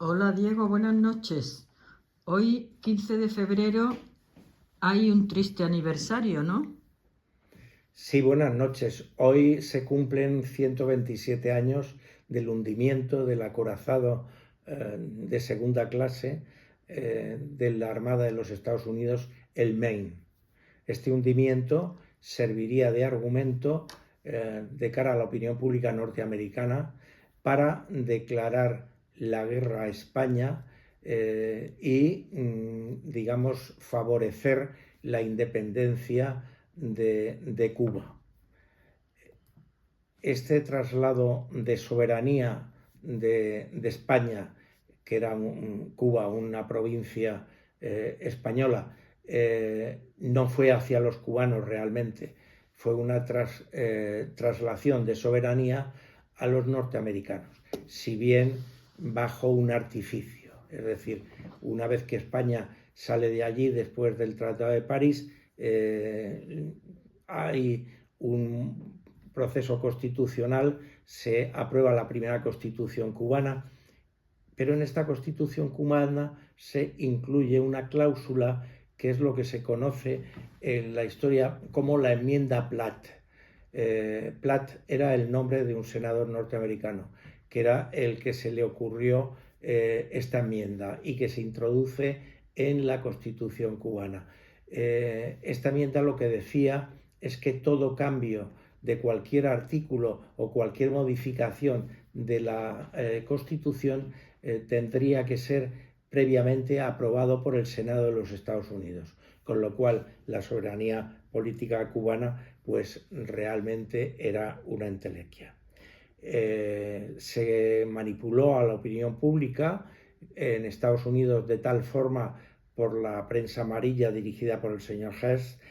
Hola Diego, buenas noches. Hoy, 15 de febrero, hay un triste aniversario, ¿no? Sí, buenas noches. Hoy se cumplen 127 años del hundimiento del acorazado de segunda clase de la Armada de los Estados Unidos, el Maine. Este hundimiento serviría de argumento de cara a la opinión pública norteamericana para declarar la guerra a España digamos, favorecer la independencia de Cuba. Este traslado de soberanía de España, que era Cuba una provincia española, no fue hacia los cubanos realmente, fue una traslación de soberanía a los norteamericanos, si bien bajo un artificio. Es decir, una vez que España sale de allí después del Tratado de París, hay un proceso constitucional, se aprueba la primera constitución cubana, pero en esta constitución cubana se incluye una cláusula que es lo que se conoce en la historia como la enmienda Platt. Platt era el nombre de un senador norteamericano, que era el que se le ocurrió esta enmienda y que se introduce en la Constitución cubana. Esta enmienda lo que decía es que todo cambio de cualquier artículo o cualquier modificación de la Constitución tendría que ser previamente aprobado por el Senado de los Estados Unidos, con lo cual la soberanía política cubana pues realmente era una entelequia. Se manipuló a la opinión pública en Estados Unidos de tal forma por la prensa amarilla dirigida por el señor Hearst,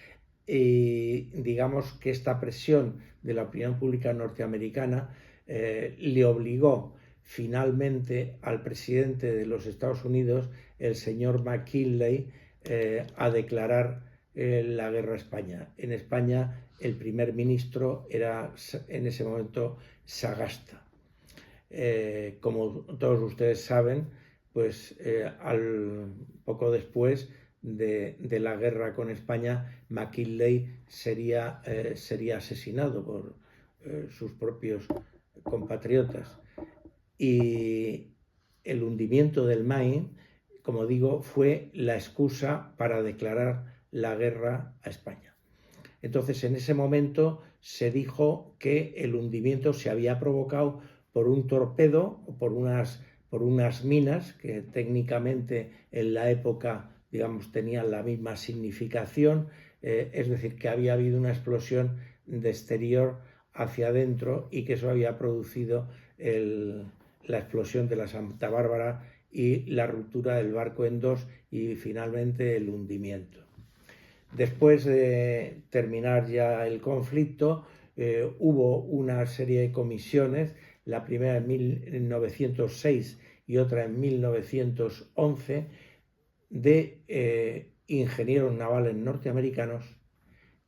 y digamos que esta presión de la opinión pública norteamericana le obligó finalmente al presidente de los Estados Unidos, el señor McKinley, a declarar la guerra a España. En España el primer ministro era en ese momento Sagasta. Como todos ustedes saben, pues poco después de la guerra con España, McKinley sería asesinado por sus propios compatriotas. Y el hundimiento del Maine, como digo, fue la excusa para declarar la guerra a España. Entonces, en ese momento se dijo que el hundimiento se había provocado por un torpedo o por unas minas que técnicamente en la época, digamos, tenían la misma significación, es decir, que había habido una explosión de exterior hacia adentro y que eso había producido la explosión de la Santa Bárbara y la ruptura del barco en dos y finalmente el hundimiento. Después de terminar ya el conflicto, hubo una serie de comisiones, la primera en 1906 y otra en 1911, de ingenieros navales norteamericanos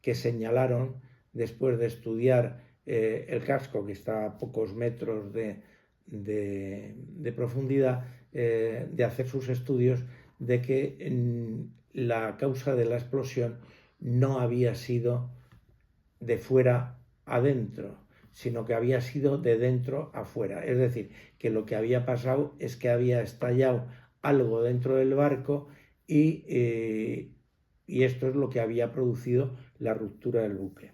que señalaron, después de estudiar el casco, que está a pocos metros de profundidad, de hacer sus estudios, de que la causa de la explosión no había sido de fuera adentro, sino que había sido de dentro a fuera. Es decir, que lo que había pasado es que había estallado algo dentro del barco y esto es lo que había producido la ruptura del buque.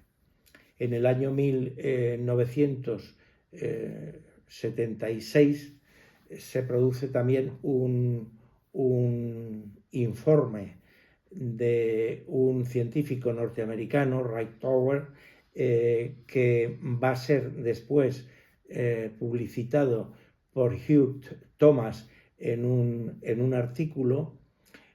En el año 1976 se produce también un informe de un científico norteamericano, Wright Tower, que va a ser después publicitado por Hugh Thomas en un artículo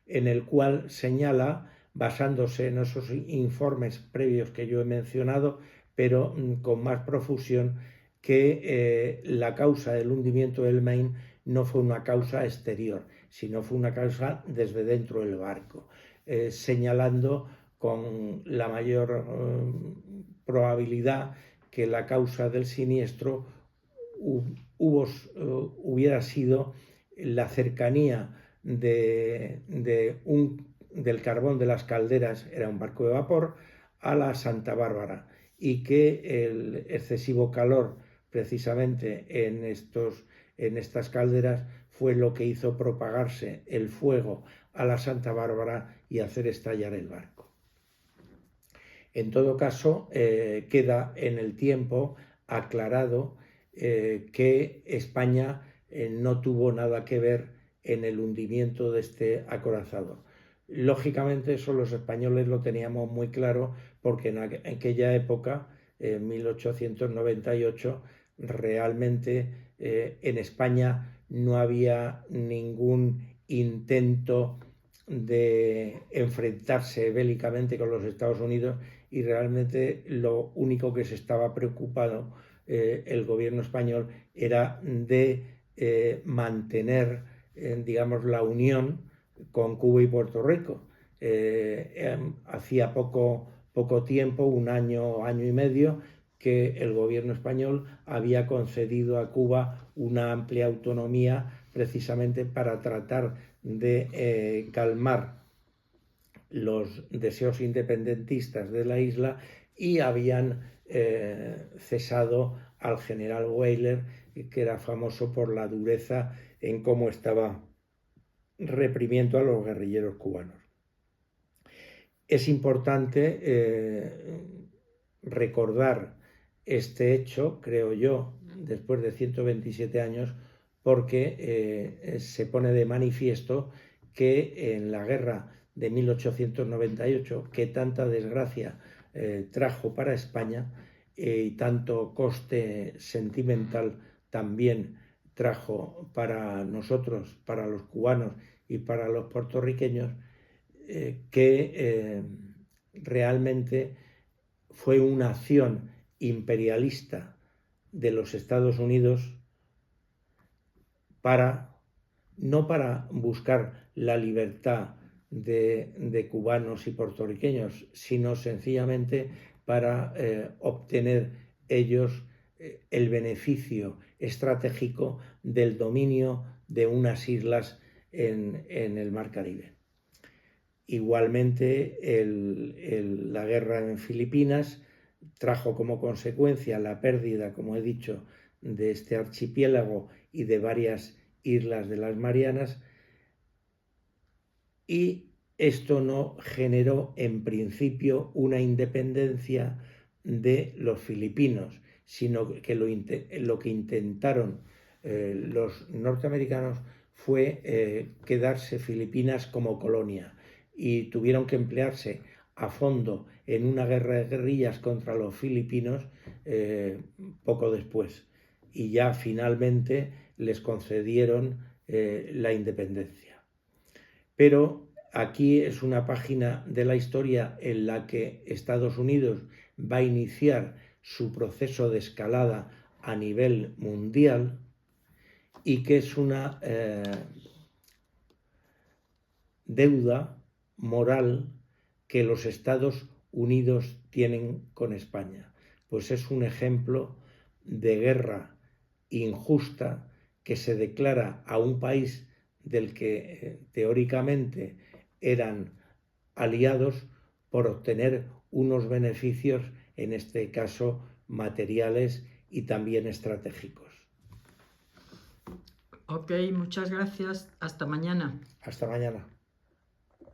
en el cual señala, basándose en esos informes previos que yo he mencionado, pero con más profusión, que la causa del hundimiento del Maine no fue una causa exterior, sino fue una causa desde dentro del barco, señalando con la mayor probabilidad que la causa del siniestro hubiera sido la cercanía del carbón de las calderas, era un barco de vapor, a la Santa Bárbara, y que el excesivo calor precisamente en estas calderas fue lo que hizo propagarse el fuego a la Santa Bárbara y hacer estallar el barco. En todo caso, queda en el tiempo aclarado que España no tuvo nada que ver en el hundimiento de este acorazado. Lógicamente eso los españoles lo teníamos muy claro porque en aquella época, en 1898, realmente en España no había ningún intento de enfrentarse bélicamente con los Estados Unidos y realmente lo único que se estaba preocupado el gobierno español era de mantener, digamos, la unión con Cuba y Puerto Rico. Hacía poco tiempo, un año y medio, que el gobierno español había concedido a Cuba una amplia autonomía precisamente para tratar de calmar los deseos independentistas de la isla, y habían cesado al general Weyler, que era famoso por la dureza en cómo estaba reprimiendo a los guerrilleros cubanos. Es importante recordar este hecho, creo yo, después de 127 años, porque se pone de manifiesto que en la guerra de 1898, que tanta desgracia trajo para España y tanto coste sentimental también trajo para nosotros, para los cubanos y para los puertorriqueños, que realmente fue una acción imperialista de los Estados Unidos no para buscar la libertad de cubanos y puertorriqueños, sino sencillamente para obtener ellos el beneficio estratégico del dominio de unas islas en el Mar Caribe. Igualmente, la guerra en Filipinas trajo como consecuencia la pérdida, como he dicho, de este archipiélago y de varias islas de las Marianas, y esto no generó en principio una independencia de los filipinos, sino que lo que intentaron los norteamericanos fue quedarse Filipinas como colonia, y tuvieron que emplearse a fondo en una guerra de guerrillas contra los filipinos poco después, y ya finalmente les concedieron la independencia. Pero aquí es una página de la historia en la que Estados Unidos va a iniciar su proceso de escalada a nivel mundial, y que es una deuda moral que los Estados Unidos tienen con España, pues es un ejemplo de guerra injusta que se declara a un país del que teóricamente eran aliados por obtener unos beneficios, en este caso materiales y también estratégicos. Ok, muchas gracias. Hasta mañana. Hasta mañana.